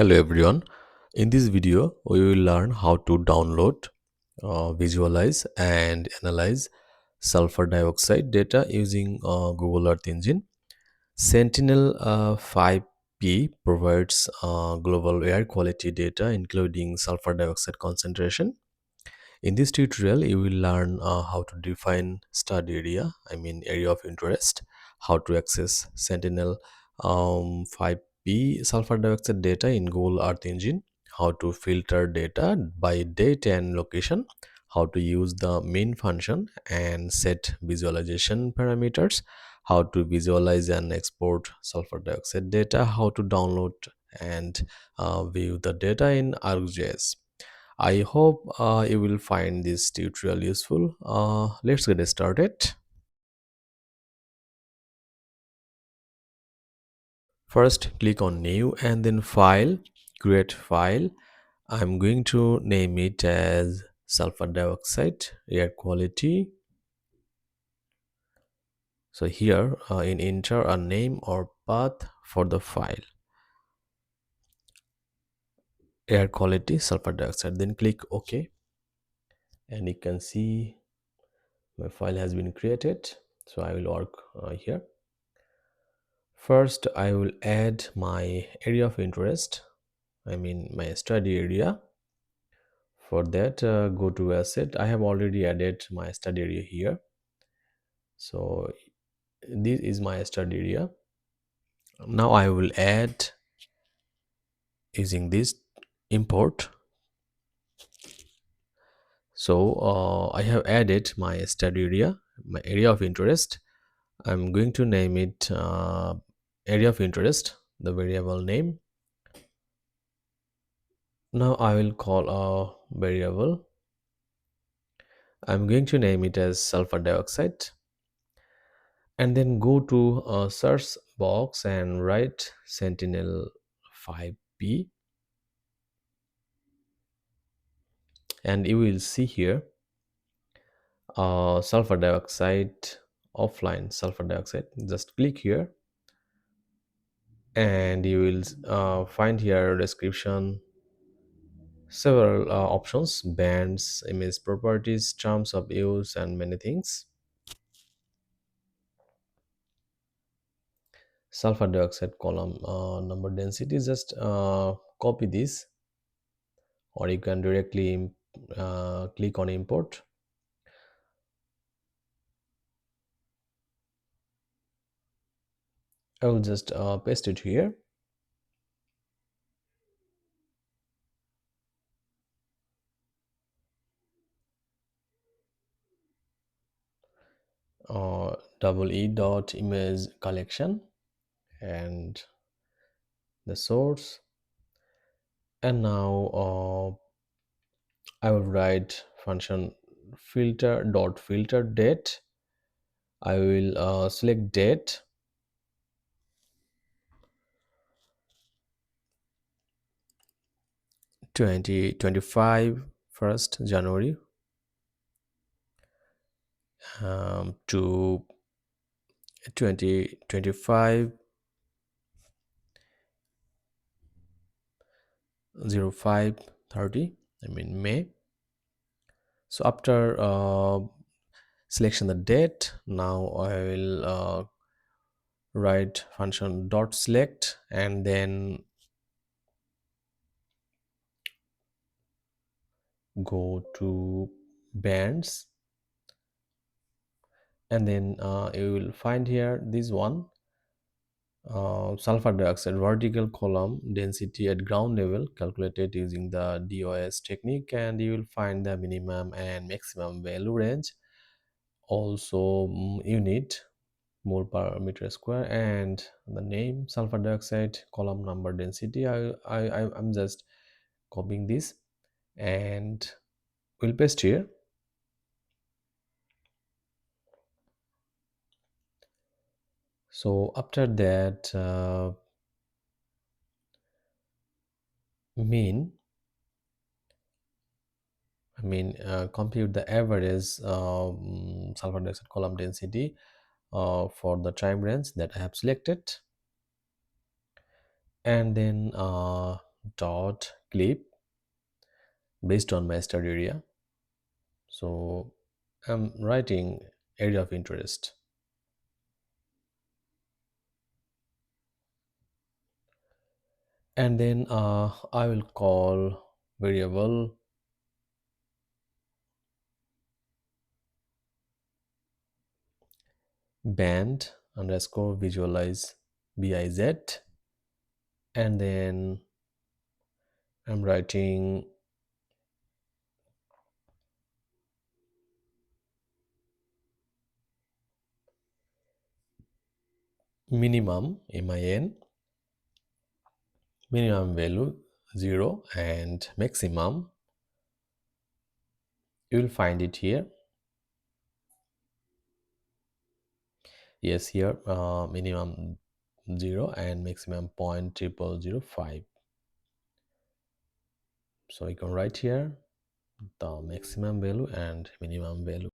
Hello everyone. In this video, we will learn how to download, visualize, and analyze sulfur dioxide data using Google Earth Engine. Sentinel-5P provides global air quality data, including sulfur dioxide concentration. In this tutorial, you will learn how to define study area, area of interest, how to access Sentinel 5P sulfur dioxide data in Google Earth Engine, how to filter data by date and location, how to use the main function and set visualization parameters, how to visualize and export sulfur dioxide data, how to download and view the data in ArcGIS. I hope you will find this tutorial useful. Let's get started. First, click on New and then File, Create File. I'm going to name it as sulfur dioxide air quality. So here, enter a name or path for the file, air quality sulfur dioxide. Then click OK, and you can see my file has been created. So I will work here. First, I will add my area of interest, my study area. For that, go to Asset. I have already added my study area here. So this is my study area. Now I will add using this import. So I have added my study area, my area of interest. I'm going to name it area of interest, the variable name. Now I will call a variable. I'm going to name it as sulfur dioxide, and then go to a search box and write Sentinel 5P, and you will see here sulfur dioxide, offline sulfur dioxide. Just click here and you will find here description, several options, bands, image properties, terms of use, and many things. Sulfur dioxide column number density, just copy this, or you can directly click on import. I will just paste it here. Double E dot image collection and the source. And now I will write function filter dot filter date. I will select date, 2025 1st January to 2025 05/30, May. So after selection the date, now I will write function dot select and then go to bands, and then you will find here this one, sulfur dioxide vertical column density at ground level calculated using the DOS technique, and you will find the minimum and maximum value range, also unit mole per meter square, and the name sulfur dioxide column number density. I'm just copying this and we'll paste here. So after that, mean compute the average sulfur dioxide column density for the time range that I have selected, and then dot clip based on my study area. So I'm writing area of interest, and then I will call variable band underscore visualize biz, and then I'm writing minimum minimum value 0, and maximum you will find it here. Yes, here minimum 0 and maximum point triple zero five. So you can write here the maximum value and minimum value,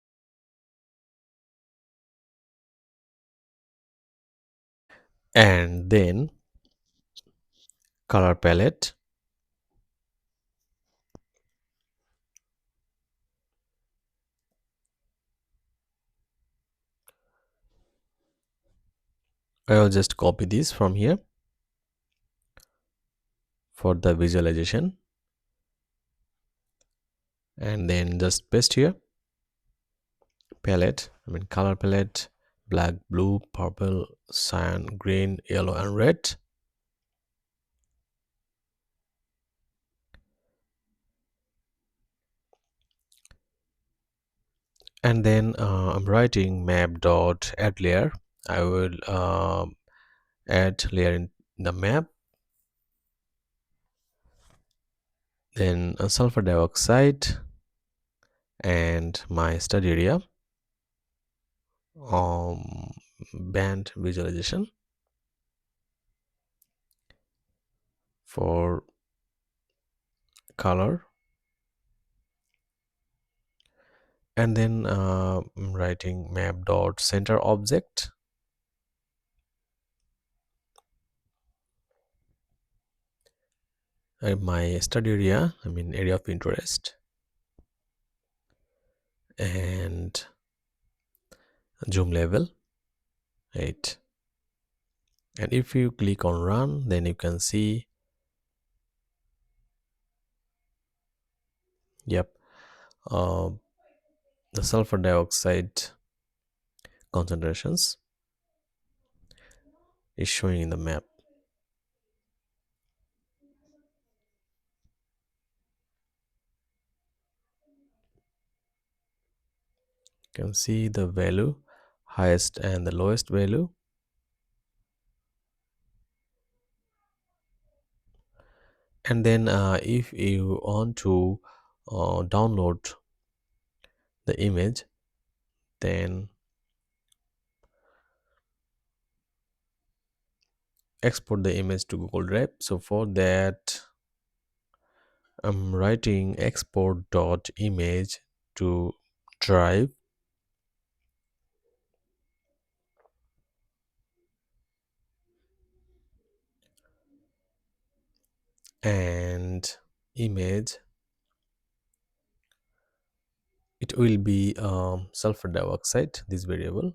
and then color palette. I will just copy this from here for the visualization, and then just paste here. Palette, I mean color palette: black, blue, purple, cyan, green, yellow, and red. And then I'm writing map dot add layer. I will add layer in the map, then sulfur dioxide and my study area, um, band visualization for color, and then I'm writing map dot center object, my study area, I mean area of interest, and zoom level 8. And if you click on run, then you can see, yep, uh, the sulfur dioxide concentrations is showing in the map. You can see the value, highest and the lowest value. And then if you want to download the image, then export the image to Google Drive. So for that, I'm writing export dot image to drive, and image, it will be sulfur dioxide, this variable,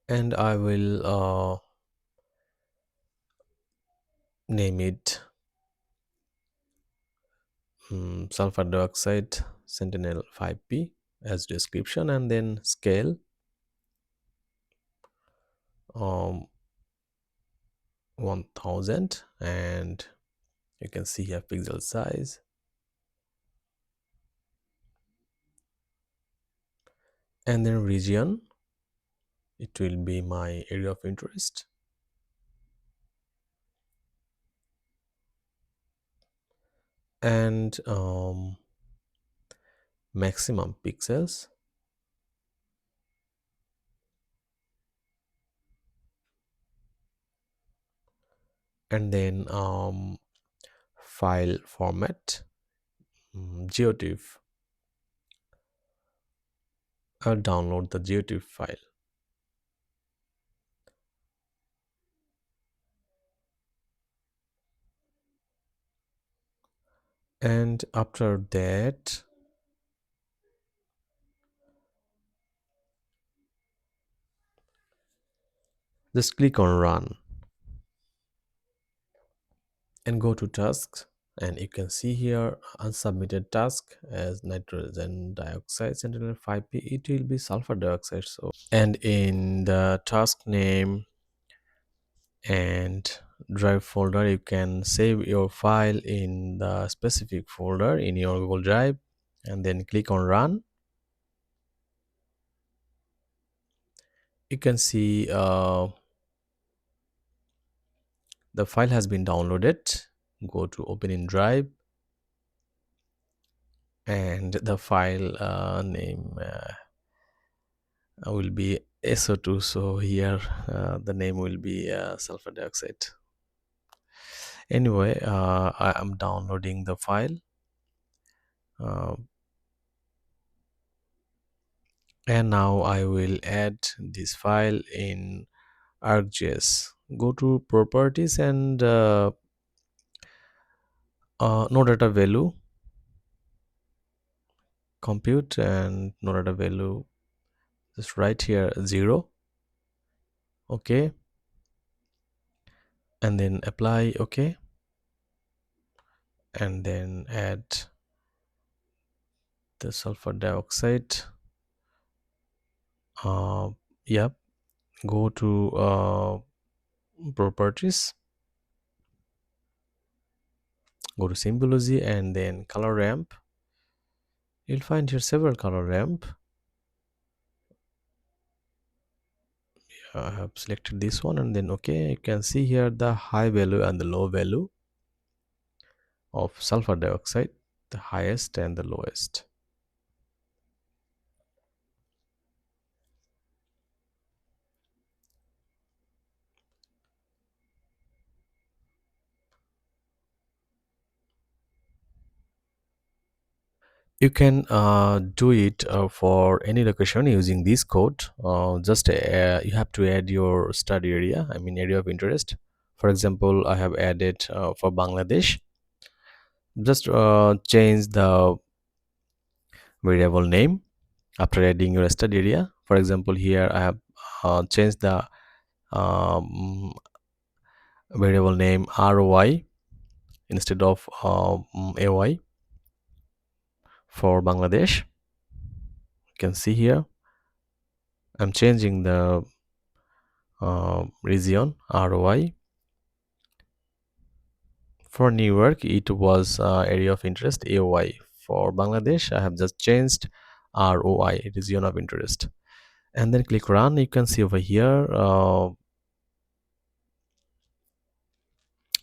and I will name it sulfur dioxide Sentinel-5P as description, and then scale 1000, and you can see here pixel size, and then region, it will be my area of interest, and maximum pixels, and then file format, geotiff. I'll download the geotiff file. And after that, just click on run and go to tasks, and you can see here unsubmitted task as nitrogen dioxide Sentinel-5P. It will be sulfur dioxide. So, and in the task name and drive folder, you can save your file in the specific folder in your Google Drive, and then click on run. You can see the file has been downloaded. Go to open in drive, and the file name will be SO2. So here the name will be sulfur dioxide. Anyway, I am downloading the file, uh, and now I will add this file in ArcGIS. Go to properties and no data value, compute, and no data value, just write here 0. Okay, and then apply. Okay, and then add the sulfur dioxide. Yep, go to properties, go to symbology, and then color ramp. You'll find here several color ramp. I have selected this one, and then okay, you can see here the high value and the low value of sulfur dioxide, the highest and the lowest. You can do it for any location using this code. Just you have to add your study area, I mean area of interest. For example, I have added for Bangladesh. Just change the variable name after adding your study area. For example, here I have changed the um, variable name ROI instead of AY for Bangladesh. You can see here I'm changing the region ROI. For New York, it was area of interest AOI. For Bangladesh, I have just changed ROI, region of interest, and then click run. You can see over here,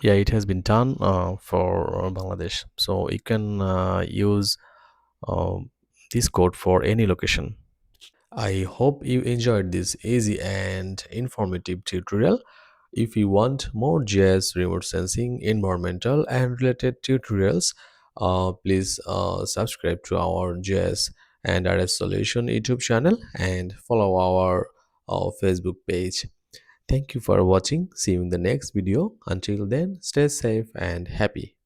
yeah, it has been done for Bangladesh. So you can use this code for any location. I hope you enjoyed this easy and informative tutorial. If you want more GIS, remote sensing, environmental, and related tutorials, please subscribe to our GIS and RS Solution YouTube channel and follow our Facebook page. Thank you for watching. See you in the next video. Until then, stay safe and happy.